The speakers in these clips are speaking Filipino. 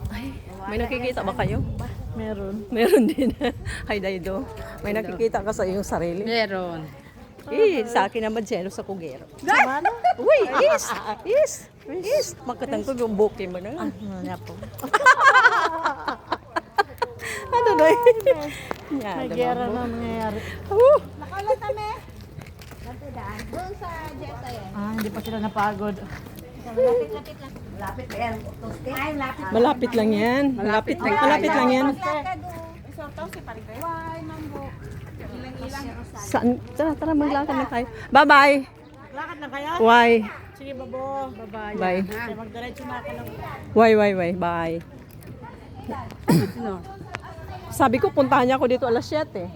Ay, may nakikita ba kayo? Meron. Meron din. Hi, Daido. May nakikita ka sa iyong sarili? Meron. Sa akin naman jealous sa kugero. Sama na? Uy, is. Makatang ko yung buki mo na. Ano niya po? Ano na yan? May gera na nangyayari. Nakulat kami. Doon sa Jetta yan. Hindi pa sila napagod. Lapit-lapit lang. Lapit ba yan? Ay, lapit. Malapit lang yan. Malapit lang yan. Why, mambo. Ilang-ilang. Saan? Tara, maglakad na tayo. Bye-bye. Lakad na kaya? Why? Sige, babo. Bye-bye. Bye. Kaya magdiretso na ako ng... Why? Bye. Sino? Sabi ko, puntahan niya ako dito alas 7.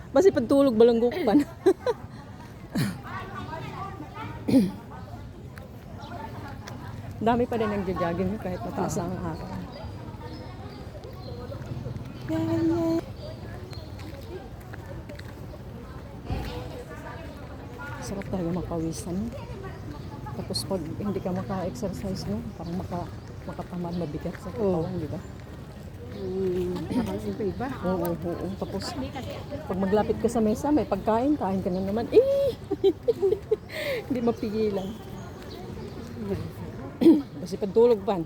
Basi pagtulog balanggok pa na. Dami pa rin nagja-jogging kahit mataas ang araw. Sarap talaga makawisan. Tapos pag hindi ka maka-exercise, no? Parang makatamad mabigat sa katawan, di ba? Parang iba-iba. Oo. Tapos pag maglapit ka sa mesa, may pagkain, kain ka na naman. Hindi mapigilan. Kasi pagtulog pa.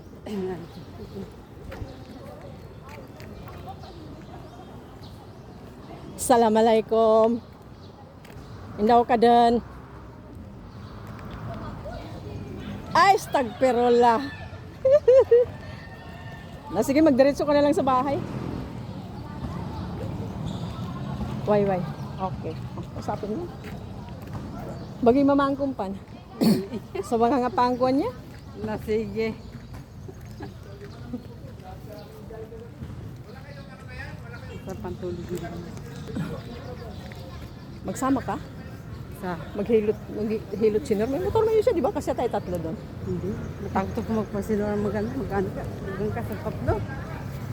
Assalamualaikum. Indaw ka din. Ay, stagperola. Sige, magdiretso ka na lang sa bahay. Why? Okay. Usapin mo. Bagay mamangkumpan. Sa mga ngapangkuan niya? Sige. Sa pantulog nila. Magsama ka? Sa? Maghilot sinor. May motor na yun siya, di ba? Kasi tayo tatlo doon. Hindi. Natakot ako magpasilo ng maganda. Magkano ka? Hanggang ka sa tatlo.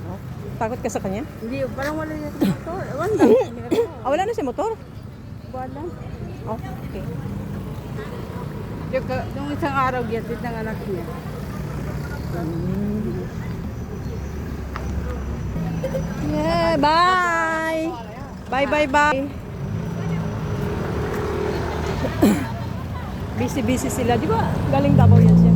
Oh. Takot ka sa kanya? Hindi. Parang wala yung motor. Ewan lang. Wala na si motor? Wala. Oh, okay. Yung isang araw, giyatid ng anak niya. Yeah, bye! Bye! Busy sila. Di ba? Galing Davao yan siya.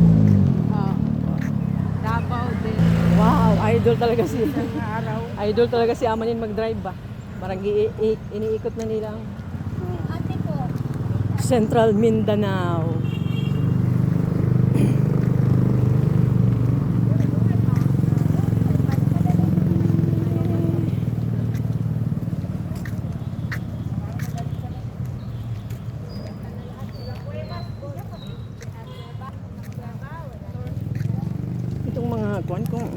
Davao din. Wow, idol talaga si Isang araw. idol talaga si Amanin mag-drive ba? Parang iniikot na nila ang Ate po. Central Mindanao. Itong mga kuwan kung